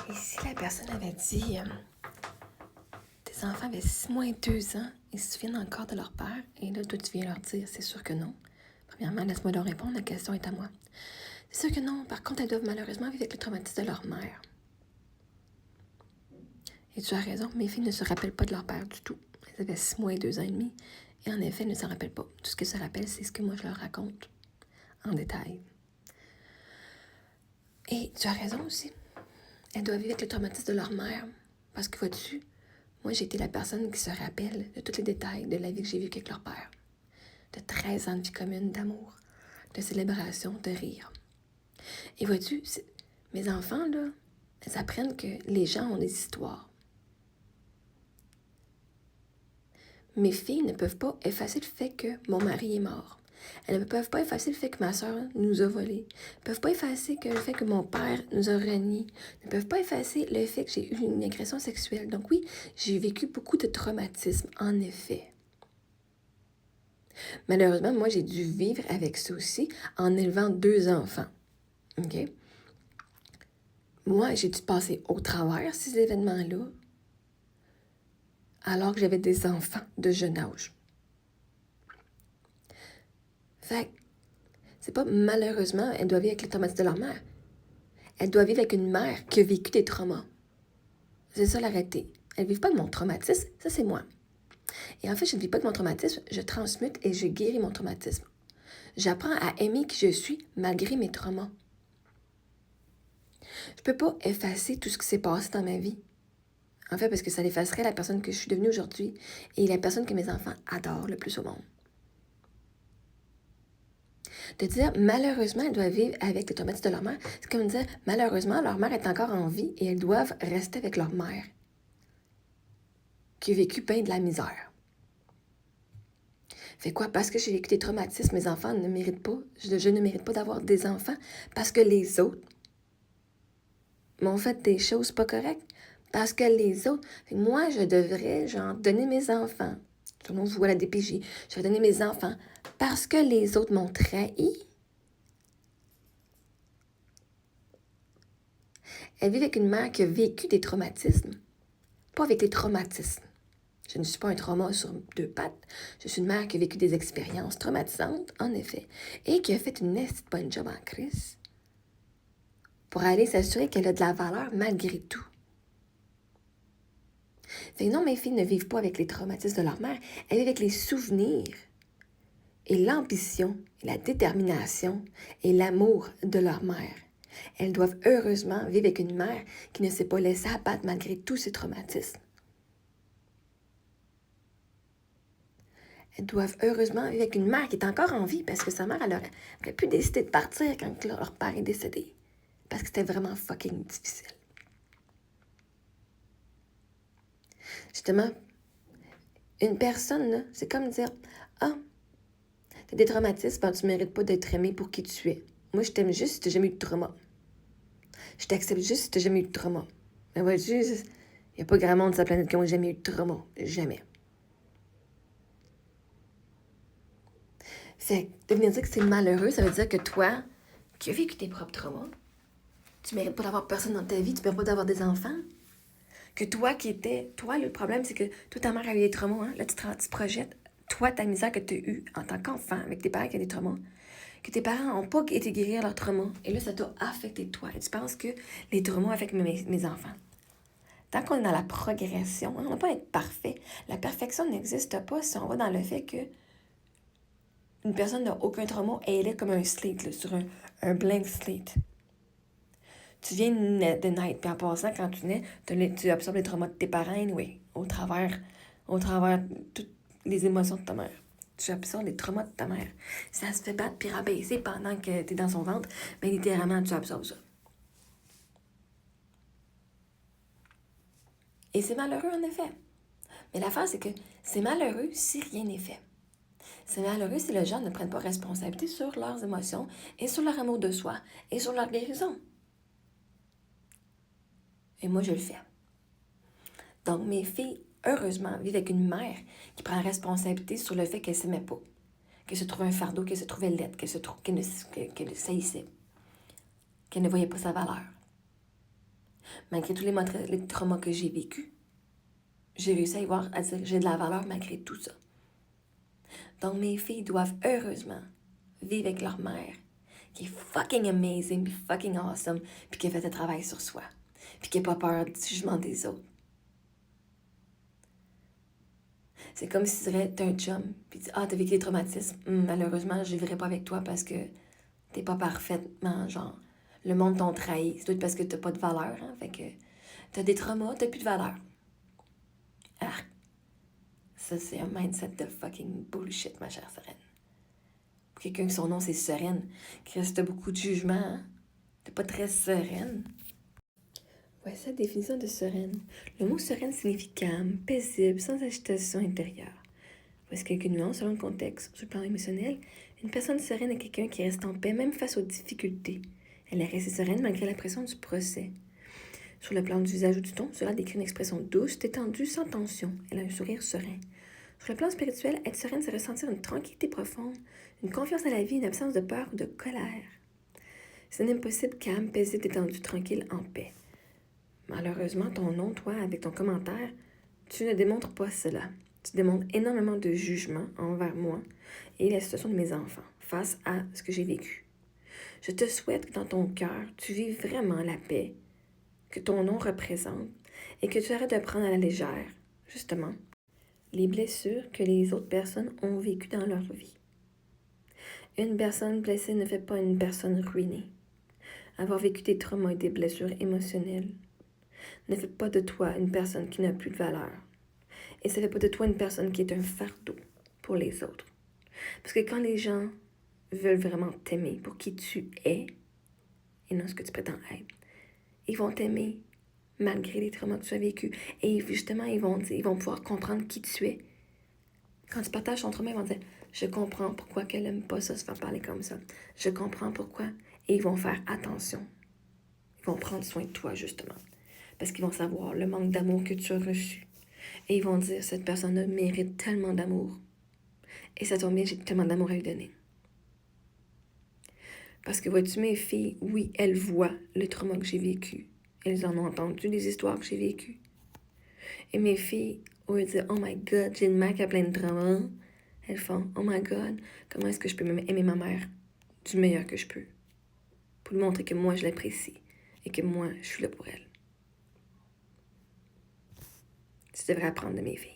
Et si la personne avait dit tes enfants avaient 6 mois et 2 ans, ils se souviennent encore de leur père, et là, toi, tu viens leur dire, c'est sûr que non. Premièrement, laisse-moi leur répondre, la question est à moi. C'est sûr que non. Par contre, elles doivent malheureusement vivre avec le traumatisme de leur mère. Et tu as raison, mes filles ne se rappellent pas de leur père du tout. Elles avaient 6 mois et 2 ans et demi, et en effet, elles ne s'en rappellent pas. Tout ce qu'elles se rappellent, c'est ce que moi, je leur raconte en détail. Et tu as raison aussi. Elles doivent vivre avec le traumatisme de leur mère. Parce que, vois-tu, moi, j'ai été la personne qui se rappelle de tous les détails de la vie que j'ai vécue avec leur père. De 13 ans de vie commune, d'amour, de célébration, de rire. Et vois-tu, mes enfants, là, elles apprennent que les gens ont des histoires. Mes filles ne peuvent pas effacer le fait que mon mari est mort. Elles ne peuvent pas effacer le fait que ma soeur nous a volés. Elles ne peuvent pas effacer le fait que mon père nous a reniés. Elles ne peuvent pas effacer le fait que j'ai eu une agression sexuelle. Donc oui, j'ai vécu beaucoup de traumatisme, en effet. Malheureusement, moi, j'ai dû vivre avec ça aussi en élevant 2 enfants. OK? Moi, j'ai dû passer au travers ces événements-là alors que j'avais des enfants de jeune âge. Fait que c'est pas malheureusement, elles doivent vivre avec les traumatismes de leur mère. Elles doivent vivre avec une mère qui a vécu des traumas. C'est ça l'arrêté. Elles ne vivent pas de mon traumatisme, ça c'est moi. Et en fait, je ne vis pas de mon traumatisme, je transmute et je guéris mon traumatisme. J'apprends à aimer qui je suis malgré mes traumas. Je peux pas effacer tout ce qui s'est passé dans ma vie. En fait, parce que ça effacerait la personne que je suis devenue aujourd'hui et la personne que mes enfants adorent le plus au monde. De dire, malheureusement, elles doivent vivre avec les traumatismes de leur mère, c'est comme dire, malheureusement, leur mère est encore en vie et elles doivent rester avec leur mère, qui a vécu plein de la misère. Fait quoi? Parce que j'ai vécu des traumatismes, mes enfants ne méritent pas, je ne mérite pas d'avoir des enfants parce que les autres m'ont fait des choses pas correctes. Parce que les autres, moi, je devrais, donner mes enfants. Selon vous, à la DPJ, je vais donner mes enfants parce que les autres m'ont trahi. Elle vit avec une mère qui a vécu des traumatismes, pas avec les traumatismes. Je ne suis pas un trauma sur 2 pattes. Je suis une mère qui a vécu des expériences traumatisantes, en effet, et qui a fait une bonne job en crise pour aller s'assurer qu'elle a de la valeur malgré tout. Fait que non, mes filles ne vivent pas avec les traumatismes de leur mère, elles vivent avec les souvenirs et l'ambition, et la détermination et l'amour de leur mère. Elles doivent heureusement vivre avec une mère qui ne s'est pas laissée abattre malgré tous ces traumatismes. Elles doivent heureusement vivre avec une mère qui est encore en vie parce que sa mère, elle aurait pu décider de partir quand leur père est décédé. Parce que c'était vraiment fucking difficile. Justement, une personne, là, c'est comme dire, ah, t'as des traumatismes, ben, tu ne mérites pas d'être aimé pour qui tu es. Moi, je t'aime juste si t'as jamais eu de trauma. Je t'accepte juste si t'as jamais eu de trauma. Mais vois-tu, il n'y a pas grand monde sur la planète qui n'a jamais eu de trauma. Jamais. Fait que de venir dire que c'est malheureux, ça veut dire que toi, qui as vécu tes propres traumas, tu mérites pas d'avoir personne dans ta vie, tu mérites pas d'avoir des enfants. Que toi le problème, c'est que toi, ta mère a eu des traumas, hein? Là, tu te projettes, toi, ta misère que tu as eue en tant qu'enfant, avec tes parents qui ont des traumas, que tes parents n'ont pas été guérir leurs traumas, et là, ça t'a affecté toi, et tu penses que les traumas affectent mes enfants. Tant qu'on est dans la progression, on n'a pas à être parfait. La perfection n'existe pas si on va dans le fait que une personne n'a aucun trauma et elle est comme un slate, là, sur un blank slate. Tu viens de naître, puis en passant, quand tu nais, tu absorbes les traumas de tes parents, anyway, au travers toutes les émotions de ta mère. Tu absorbes les traumas de ta mère. Ça se fait battre puis rabaisser pendant que tu es dans son ventre, mais littéralement, tu absorbes ça. Et c'est malheureux, en effet. Mais l'affaire, c'est que c'est malheureux si rien n'est fait. C'est malheureux si les gens ne prennent pas responsabilité sur leurs émotions et sur leur amour de soi et sur leur guérison. Et moi, je le fais. Donc, mes filles, heureusement, vivent avec une mère qui prend la responsabilité sur le fait qu'elle ne s'aimait pas, qu'elle se trouvait un fardeau, qu'elle se trouvait laide, qu'elle saillissait, qu'elle ne voyait pas sa valeur. malgré tous les traumas que j'ai vécus, j'ai réussi à dire j'ai de la valeur malgré tout ça. Donc mes filles doivent heureusement vivre avec leur mère, qui est fucking amazing, puis fucking awesome, puis qui a fait le travail sur soi, puis qui n'a pas peur du jugement des autres. C'est comme si tu dirais, t'as un chum, puis tu dis, ah, t'as vécu des traumatismes, malheureusement, je vivrai pas avec toi parce que t'es pas parfaitement, genre, le monde t'ont trahi. C'est tout parce que t'as pas de valeur, hein, fait que t'as des traumas, t'as plus de valeur. Ah, ça, c'est un mindset de fucking bullshit, ma chère Sereine. Pour quelqu'un que son nom, c'est Sereine, qui reste beaucoup de jugement, hein? T'es pas très sereine. Voici la définition de sereine. Le mot sereine signifie calme, paisible, sans agitation intérieure. Voici quelques nuances selon le contexte. Sur le plan émotionnel, une personne sereine est quelqu'un qui reste en paix même face aux difficultés. Elle est restée sereine malgré la pression du procès. Sur le plan du visage ou du ton, cela décrit une expression douce, détendue, sans tension. Elle a un sourire serein. Sur le plan spirituel, être sereine, c'est ressentir une tranquillité profonde, une confiance à la vie, une absence de peur ou de colère. C'est un impossible calme, paisible, détendu, tranquille, en paix. Malheureusement, ton nom, toi, avec ton commentaire, tu ne démontres pas cela. Tu démontres énormément de jugement envers moi et la situation de mes enfants face à ce que j'ai vécu. Je te souhaite que dans ton cœur, tu vives vraiment la paix que ton nom représente et que tu arrêtes de prendre à la légère, justement, les blessures que les autres personnes ont vécues dans leur vie. Une personne blessée ne fait pas une personne ruinée. Avoir vécu des traumas et des blessures émotionnelles ne fait pas de toi une personne qui n'a plus de valeur. Et ça ne fait pas de toi une personne qui est un fardeau pour les autres. Parce que quand les gens veulent vraiment t'aimer pour qui tu es, et non ce que tu prétends être, ils vont t'aimer malgré les traumas que tu as vécus. Et justement, ils vont pouvoir comprendre qui tu es. Quand tu partages ton trauma, ils vont dire « Je comprends pourquoi qu'elle n'aime pas ça, se faire parler comme ça. Je comprends pourquoi. » Et ils vont faire attention. Ils vont prendre soin de toi, justement. Parce qu'ils vont savoir le manque d'amour que tu as reçu. Et ils vont dire « Cette personne-là mérite tellement d'amour. Et ça tombe bien, j'ai tellement d'amour à lui donner. » Parce que vois-tu, mes filles, oui, elles voient le trauma que j'ai vécu. Elles en ont entendu les histoires que j'ai vécues. Et mes filles, au lieu de dire « Oh my God, j'ai une mère qui a plein de trauma », elles font « Oh my God, comment est-ce que je peux aimer ma mère du meilleur que je peux? » Pour lui montrer que moi, je l'apprécie et que moi, je suis là pour elle. Tu devrais apprendre de mes filles.